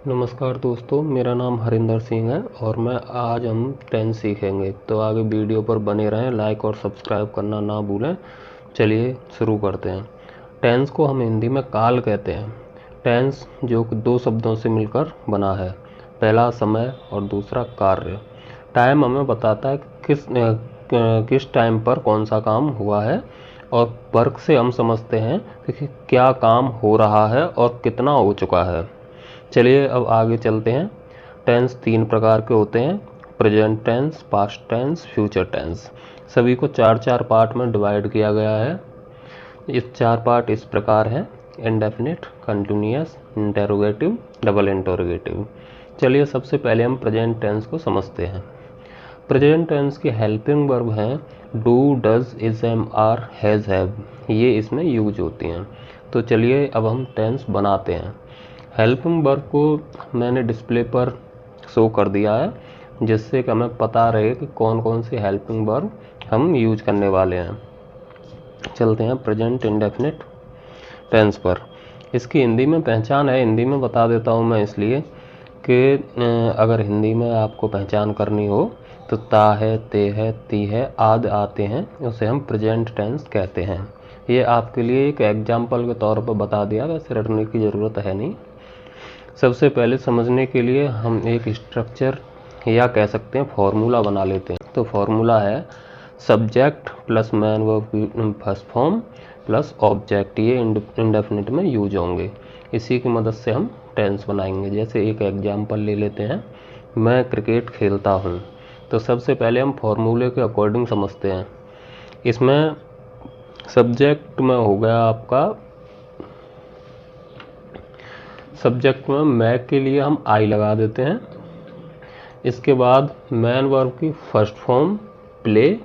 नमस्कार दोस्तों, मेरा नाम हरिंदर सिंह है और मैं आज हम टेंस सीखेंगे। तो आगे वीडियो पर बने रहें, लाइक और सब्सक्राइब करना ना भूलें। चलिए शुरू करते हैं। टेंस को हम हिंदी में काल कहते हैं। टेंस जो कि दो शब्दों से मिलकर बना है, पहला समय और दूसरा कार्य। टाइम हमें बताता है किस टाइम पर कौन सा काम हुआ है, और वर्क से हम समझते हैं कि क्या काम हो रहा है और कितना हो चुका है। चलिए अब आगे चलते हैं। टेंस तीन प्रकार के होते हैं: present tense, past tense, future tense. सभी को चार चार पार्ट में डिवाइड किया गया है। इस चार पार्ट इस प्रकार हैं: indefinite, continuous, interrogative, double interrogative. चलिए सबसे पहले हम प्रेजेंट टेंस को समझते हैं। प्रेजेंट टेंस की हेल्पिंग वर्ब हैं do, does, is, am, are, has, have. ये इसमें यूज होती हैं। तो चलिए अब हम टेंस बनाते हैं। हेल्पिंग वर्ब को मैंने डिस्प्ले पर शो कर दिया है, जिससे कि हमें पता रहे कि कौन कौन सी हेल्पिंग वर्ब हम यूज करने वाले हैं। चलते हैं प्रेजेंट इंडेफिनिट टेंस पर। इसकी हिंदी में पहचान है, हिंदी में बता देता हूँ मैं, इसलिए कि अगर हिंदी में आपको पहचान करनी हो तो ता है, ते है, ती है आदि आते हैं, उसे हम प्रेजेंट टेंस कहते हैं। ये आपके लिए एक एग्जाम्पल के तौर पर बता दिया, वैसे रटने की ज़रूरत है नहीं। सबसे पहले समझने के लिए हम एक स्ट्रक्चर या कह सकते हैं फॉर्मूला बना लेते हैं। तो फॉर्मूला है subject plus main verb first form plus object. ये इंडेफिनिट में यूज होंगे। इसी की मदद से हम टेंस बनाएंगे। जैसे एक एग्जांपल ले लेते हैं, मैं क्रिकेट खेलता हूँ। तो सबसे पहले हम फॉर्मूले के अकॉर्डिंग समझते हैं। इसमें सब्जेक्ट में हो गया आपका, सब्जेक्ट में मैं के लिए हम आई लगा देते हैं। इसके बाद मैन वर्ब की फर्स्ट फॉर्म प्ले,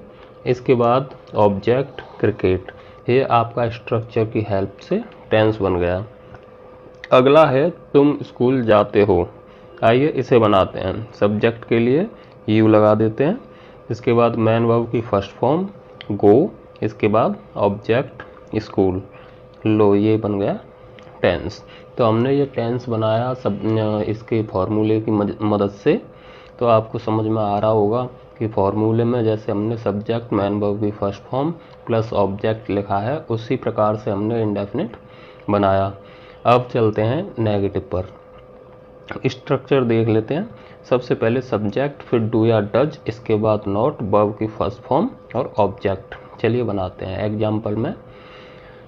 इसके बाद ऑब्जेक्ट क्रिकेट। ये आपका स्ट्रक्चर की हेल्प से टेंस बन गया। अगला है तुम स्कूल जाते हो। आइए इसे बनाते हैं। सब्जेक्ट के लिए यू लगा देते हैं। इसके बाद मैन वर्ब की फर्स्ट फॉर्म गो, इसके बाद ऑब्जेक्ट स्कूल। लो, ये बन गया टेंस। तो हमने ये टेंस बनाया सब इसके फॉर्मूले की मदद से। तो आपको समझ में आ रहा होगा कि फॉर्मूले में जैसे हमने सब्जेक्ट मैन वर्ब की फर्स्ट फॉर्म प्लस ऑब्जेक्ट लिखा है, उसी प्रकार से हमने इंडेफिनिट बनाया। अब चलते हैं नेगेटिव पर। स्ट्रक्चर देख लेते हैं। सबसे पहले सब्जेक्ट, फिर डू या डज, इसके बाद नॉट, वर्ब की फर्स्ट फॉर्म और ऑब्जेक्ट। चलिए बनाते हैं। एग्जाम्पल में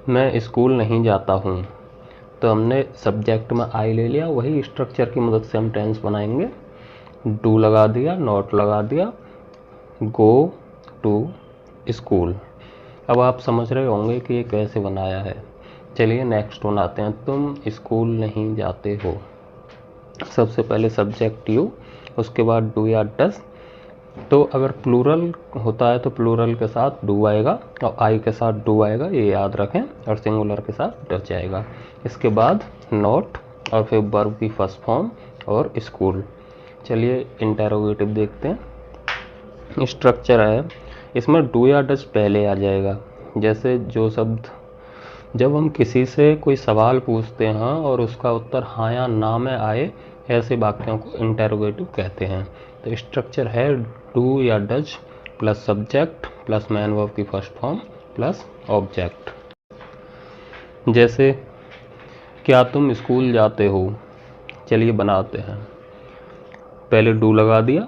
मैं स्कूल नहीं जाता हूँ। तो हमने सब्जेक्ट में आई ले लिया, वही स्ट्रक्चर की मदद से हम टेंस बनाएंगे। डू लगा दिया, नॉट लगा दिया, गो टू स्कूल। अब आप समझ रहे होंगे कि ये कैसे बनाया है। चलिए नेक्स्ट बनाते हैं। तुम स्कूल नहीं जाते हो। सबसे पहले सब्जेक्ट यू, उसके बाद डू या डज। तो अगर प्लूरल होता है तो प्लूरल के साथ डू आएगा और आई के साथ डू आएगा, ये याद रखें, और सिंगुलर के साथ डज आएगा। इसके बाद नॉट और फिर वर्ब की फर्स्ट फॉर्म और स्कूल। चलिए इंटेरोगेटिव देखते हैं। स्ट्रक्चर है, इसमें डू या डज पहले आ जाएगा। जैसे जो शब्द, जब हम किसी से कोई सवाल पूछते हैं और उसका उत्तर हाँ या ना में आए, ऐसे वाक्यों को इंटेरोगेटिव कहते हैं। तो स्ट्रक्चर है डू या does plus subject plus main verb की फर्स्ट फॉर्म प्लस ऑब्जेक्ट। जैसे क्या तुम स्कूल जाते हो। चलिए बनाते हैं। पहले डू लगा दिया,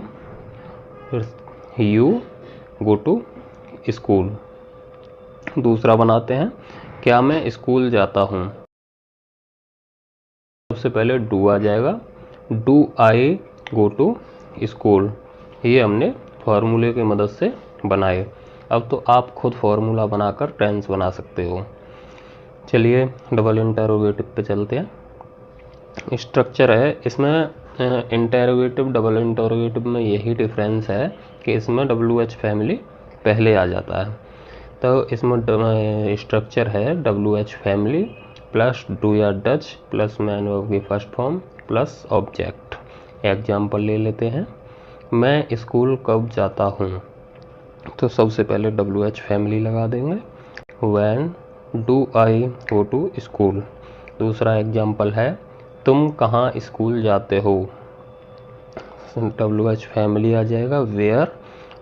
फिर यू गो टू स्कूल। दूसरा बनाते हैं, क्या मैं स्कूल जाता हूँ। सबसे पहले डू आ जाएगा, do I go to school. ये हमने फार्मूले की मदद से बनाए। अब तो आप खुद फार्मूला बनाकर टेंस बना सकते हो। चलिए डबल इंटेरोगेटिव पे चलते हैं। स्ट्रक्चर है, इसमें इंटेरोगेटिव डबल इंटेरोगेटिव में यही डिफरेंस है कि इसमें WH फैमिली पहले आ जाता है। तो इसमें स्ट्रक्चर है WH फैमिली प्लस डू या डज प्लस मैन वर्ब की first form plus object. Example ले लेते हैं, मैं स्कूल कब जाता हूँ। तो सबसे पहले WH फैमिली लगा देंगे, when do I go to school. दूसरा एग्जाम्पल है, तुम कहाँ स्कूल जाते हो, WH फैमिली आ जाएगा। Where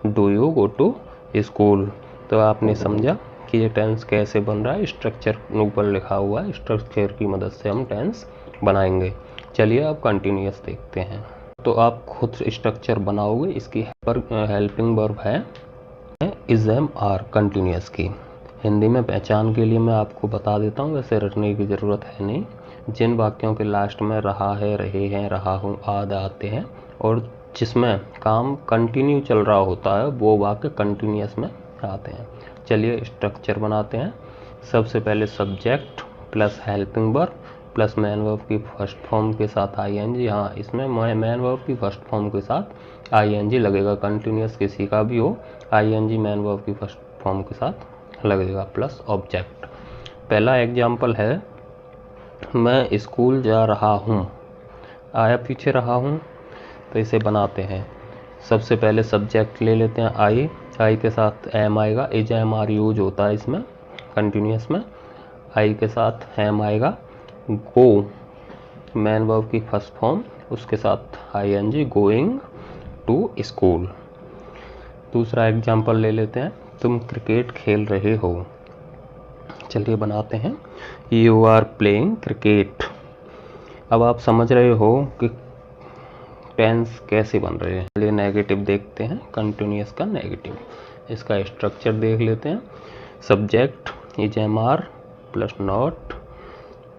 do you go to school. तो आपने समझा कि ये टेंस कैसे बन रहा है। स्ट्रक्चर ऊपर लिखा हुआ है, स्ट्रक्चर की मदद से हम टेंस बनाएंगे। चलिए अब कंटिन्यूअस देखते हैं। तो आप खुद स्ट्रक्चर बनाओगे। इसकी हेल्पिंग वर्ब है इज एम आर कंटिन्यूअस की। हिंदी में पहचान के लिए मैं आपको बता देता हूँ, वैसे रटने की ज़रूरत है नहीं। जिन वाक्यों के लास्ट में रहा है, रहे हैं, रहा हूँ आदि आते हैं और जिसमें काम कंटिन्यू चल रहा होता है वो वाक्य कंटिन्यूअस में आते हैं। चलिए स्ट्रक्चर बनाते हैं। सबसे पहले subject plus helping verb plus main verb की फर्स्ट फॉर्म के साथ आईएनजी। हाँ, इसमें मैन वर्ब की फर्स्ट फॉर्म के साथ आईएनजी लगेगा। कंटिन्यूअस किसी का भी हो, आईएनजी मैन वर्ब की फर्स्ट फॉर्म के साथ लगेगा प्लस ऑब्जेक्ट। पहला एग्जाम्पल है मैं स्कूल जा रहा हूँ। आया पीछे रहा हूँ, तो इसे बनाते हैं। सबसे पहले सब्जेक्ट ले लेते हैं आई के साथ एम आएगा। इज एम आर यूज होता है इसमें कंटिन्यूअस में। आई के साथ एम आएगा। गो मैन वर्ब की फर्स्ट फॉर्म, उसके साथ आईएनजी गोइंग टू स्कूल। दूसरा एग्जाम्पल ले लेते हैं। तुम क्रिकेट खेल रहे हो। चलिए बनाते हैं। You are playing cricket. अब आप समझ रहे हो कि टेंस कैसे बन रहे हैं। चलिए नेगेटिव देखते हैं, कंटिन्यूअस का नेगेटिव। इसका स्ट्रक्चर देख लेते हैं। Subject is am are plus not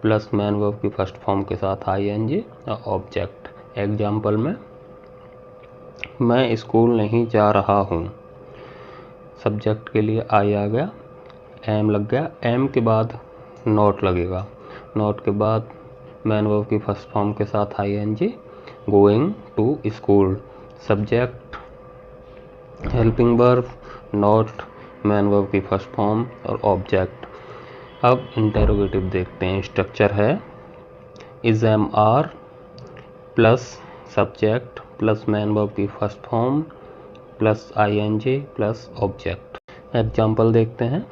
plus main verb की फर्स्ट फॉर्म के साथ आईएनजी और ऑब्जेक्ट। एग्जाम्पल में मैं स्कूल नहीं जा रहा हूँ। सब्जेक्ट के लिए आई आ गया, एम लग गया। एम के बाद नॉट लगेगा। नॉट के बाद मैन वर्ब की फर्स्ट फॉर्म के साथ ING going to school. Subject helping verb not main verb की फर्स्ट फॉर्म और ऑब्जेक्ट। अब इंटेरोगेटिव देखते हैं। स्ट्रक्चर है is am are plus subject plus main verb की first form plus ING plus object. Example देखते हैं।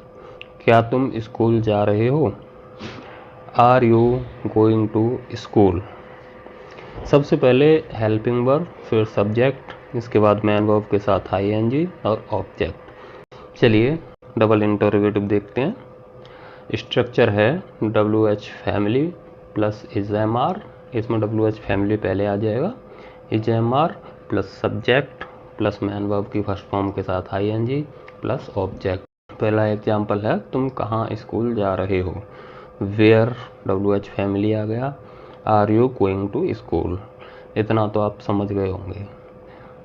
क्या तुम स्कूल जा रहे हो। Are you going to school. सबसे पहले हेल्पिंग वर्ब, फिर सब्जेक्ट, इसके बाद मैन वर्ब के साथ आईएनजी और ऑब्जेक्ट। चलिए डबल इंटरोगेटिव देखते हैं। स्ट्रक्चर है WH family plus is am are. इसमें WH फैमिली पहले आ जाएगा। Is am are plus subject plus main verb की फर्स्ट फॉर्म के साथ आईएनजी प्लस ऑब्जेक्ट। पहला एग्जाम्पल है तुम कहाँ स्कूल जा रहे हो। वेयर WH फैमिली आ गया। Are you going to school. इतना तो आप समझ गए होंगे।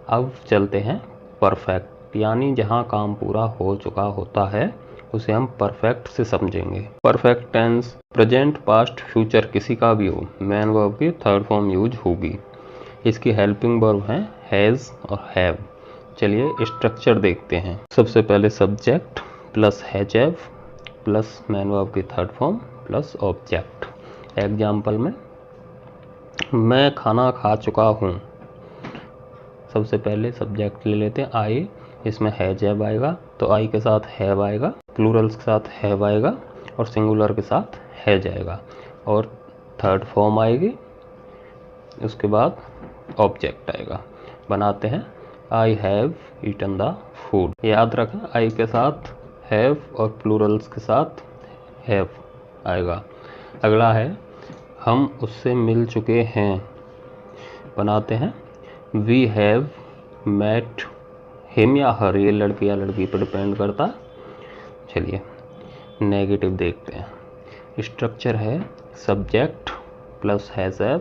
अब चलते हैं परफेक्ट, यानी जहाँ काम पूरा हो चुका होता है उसे हम परफेक्ट से समझेंगे। Perfect tense present past future किसी का भी हो, मैन वर्ब की थर्ड फॉर्म यूज होगी। इसकी हेल्पिंग वर्ब है हैज़ और हैव। चलिए स्ट्रक्चर देखते हैं। सबसे पहले subject plus has have plus main verb की third form plus object. Example में मैं खाना खा चुका हूँ। सबसे पहले सब्जेक्ट ले लेते हैं आई। इसमें हैज हैव आएगा तो आई के साथ हैव आएगा, प्लूरल्स के साथ हैव आएगा और सिंगुलर के साथ हैज आएगा और थर्ड फॉर्म आएगी। उसके बाद ऑब्जेक्ट आएगा। बनाते हैं। I have eaten the food. याद रखें आई के साथ हैव और प्लूरल्स के साथ हैव आएगा। अगला है हम उससे मिल चुके हैं। बनाते हैं वी हैव मेट हिम या हर। ये लड़की या लड़की पर डिपेंड करता। चलिए नेगेटिव देखते हैं। स्ट्रक्चर है subject plus has have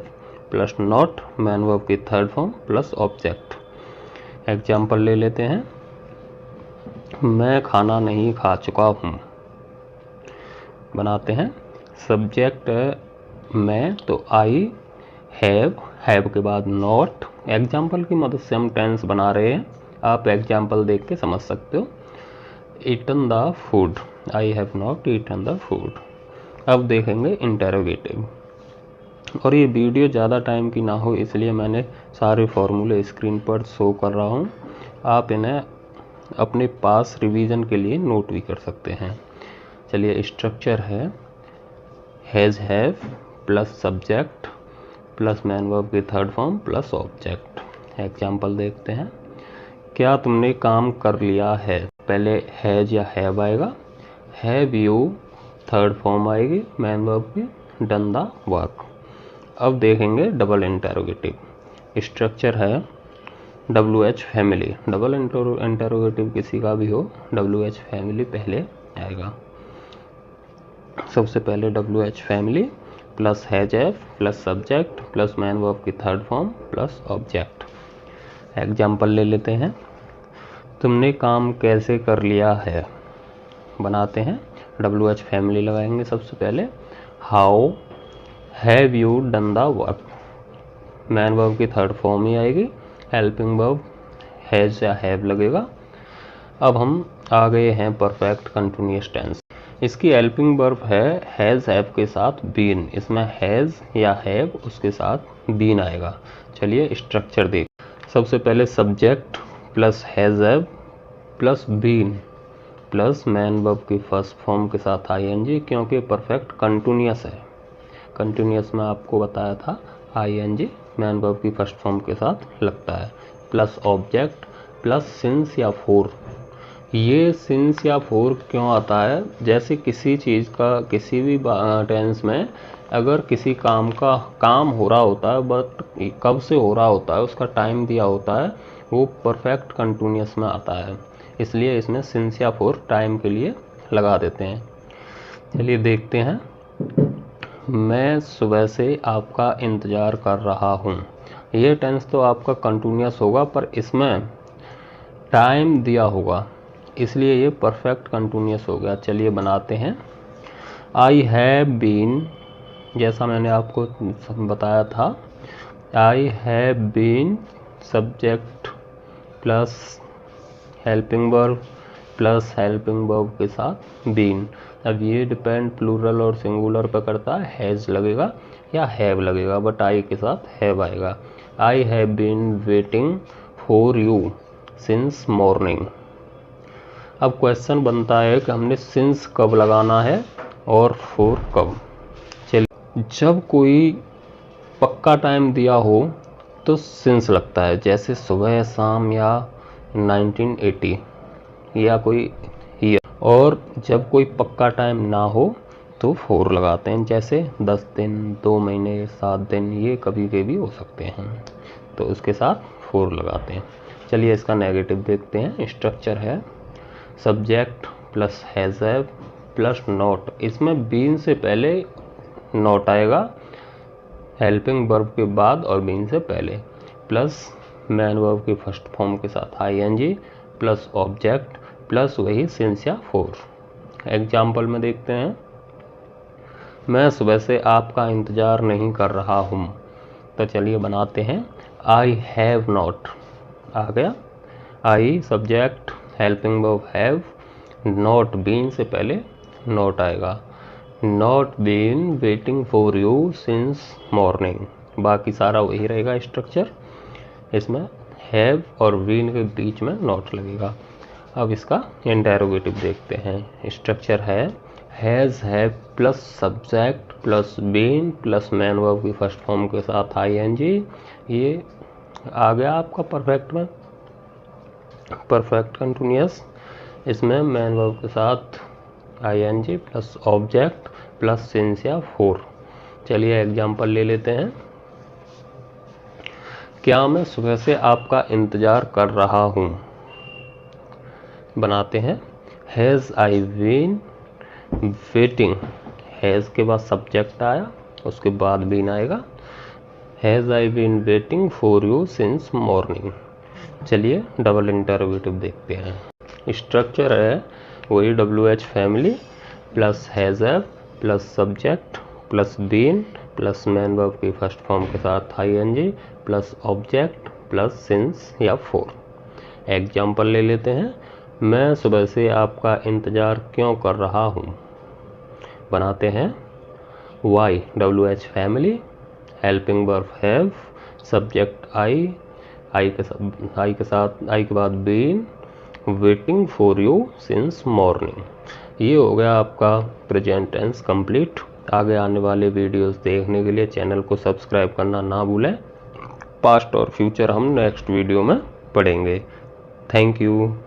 plus not main verb की third form plus object. Example ले लेते हैं। मैं खाना नहीं खा चुका हूँ। बनाते हैं। सब्जेक्ट मैं तो आई हैव के बाद नॉट। एग्जाम्पल की मदद से हम टेंस बना रहे हैं, आप एग्जाम्पल देख के समझ सकते हो। Eaten the food. I have not eaten the food. अब देखेंगे इंटेरोगेटिव। और ये वीडियो ज़्यादा टाइम की ना हो इसलिए मैंने सारे फॉर्मूले स्क्रीन पर शो कर रहा हूँ। आप इन्हें अपने पास रिवीजन के लिए नोट भी कर सकते हैं। चलिए स्ट्रक्चर है has have plus subject plus main verb की third form plus object. Example देखते हैं। क्या तुमने काम कर लिया है, पहले हैज या हैव आएगा, हैव यू थर्ड फॉर्म आएगी मैन वर्ब की, डन द वर्क। अब देखेंगे डबल इंटरोगेटिव। स्ट्रक्चर है WH फैमिली। डबल इंटरोगेटिव किसी का भी हो, WH फैमिली पहले आएगा। सबसे पहले WH family plus has have plus subject plus main verb की third form plus object. Example ले लेते हैं। तुमने काम कैसे कर लिया है, बनाते हैं WH फैमिली लगाएंगे सबसे पहले। How have you done the work, man verb की थर्ड फॉर्म ही आएगी, हेल्पिंग वर्ब हैज या हैव लगेगा। अब हम आ गए हैं परफेक्ट कंटिन्यूअस टेंस। इसकी हेल्पिंग वर्ब है हैज हैव के साथ बीन, इसमें हैज या हैव उसके साथ बीन आएगा। चलिए स्ट्रक्चर देख। सबसे पहले subject plus has have plus been plus main verb की फर्स्ट फॉर्म के साथ ING, क्योंकि परफेक्ट कंटिन्यूअस है। कंटिन्यूअस में आपको बताया था ING मैन वर्ब की फर्स्ट फॉर्म के साथ लगता है, प्लस ऑब्जेक्ट प्लस सिंस या फोर। ये सिंस या फोर क्यों आता है, जैसे किसी चीज़ का किसी भी टेंस में अगर किसी काम का काम हो रहा होता है बट कब से हो रहा होता है उसका टाइम दिया होता है, वो परफेक्ट कंटिन्यूअस में आता है, इसलिए इसमें सिंस या फोर टाइम के लिए लगा देते हैं। चलिए देखते हैं। मैं सुबह से आपका इंतज़ार कर रहा हूँ। ये टेंस तो आपका कंटिन्यूअस होगा पर इसमें टाइम दिया होगा, इसलिए ये परफेक्ट कंटिन्यूअस हो गया। चलिए बनाते हैं। आई हैव बीन, जैसा मैंने आपको बताया था, I have been subject plus helping verb plus helping verb के साथ बीन। अब ये डिपेंड प्लूरल और सिंगुलर पर करता है, हैज़ लगेगा या हैव लगेगा, बट आई के साथ हैव आएगा। I have been waiting for you since morning. अब क्वेश्चन बनता है कि हमने सिंस कब लगाना है और फॉर कब। चलिए, जब कोई पक्का टाइम दिया हो तो सिंस लगता है, जैसे सुबह शाम या 1980 या कोई ईयर। और जब कोई पक्का टाइम ना हो तो फॉर लगाते हैं, जैसे 10 दिन 2 महीने 7 दिन, ये कभी के भी हो सकते हैं, तो उसके साथ फॉर लगाते हैं। चलिए इसका नेगेटिव देखते हैं। स्ट्रक्चर है subject plus has have plus not, इसमें बीन से पहले नॉट आएगा, हेल्पिंग वर्ब के बाद और बीन से पहले, प्लस मैन वर्ब की फर्स्ट फॉर्म के साथ ING प्लस ऑब्जेक्ट प्लस वही सिंस या फोर। एग्जाम्पल में देखते हैं। मैं सुबह से आपका इंतज़ार नहीं कर रहा हूँ, तो चलिए बनाते हैं। आई हैव नॉट आ गया, I subject helping verb have, not been से पहले नॉट आएगा, not been waiting for you since morning. बाकी सारा वही रहेगा स्ट्रक्चर, इसमें हैव और बीन के बीच में नॉट लगेगा। अब इसका इंटरोगेटिव देखते हैं। स्ट्रक्चर है has have plus subject plus been plus main verb की फर्स्ट फॉर्म के साथ ING। ये आ गया आपका परफेक्ट में, परफेक्ट कंटिन्यूअस। इसमें मैन वर्ब के साथ ING plus object plus since या फोर। चलिए एग्जाम्पल ले लेते हैं। क्या मैं सुबह से आपका इंतज़ार कर रहा हूँ, बनाते हैं। Has I been waiting, has के बाद सब्जेक्ट आया, उसके बाद बीन आएगा, has I been waiting for you since morning. चलिए डबल इंटरोगेटिव देखते हैं। स्ट्रक्चर है वही WH family plus has have plus subject plus been plus main verb की फर्स्ट फॉर्म के साथ ING plus object plus since या फोर। एग्जाम्पल ले लेते हैं। मैं सुबह से आपका इंतज़ार क्यों कर रहा हूँ, बनाते हैं। Why WH family, helping verb have, subject I के बाद been, waiting for you since morning. ये हो गया आपका प्रेजेंट टेंस कंप्लीट। आगे आने वाले वीडियोस देखने के लिए चैनल को सब्सक्राइब करना ना भूलें। पास्ट और फ्यूचर हम नेक्स्ट वीडियो में पढ़ेंगे। Thank you.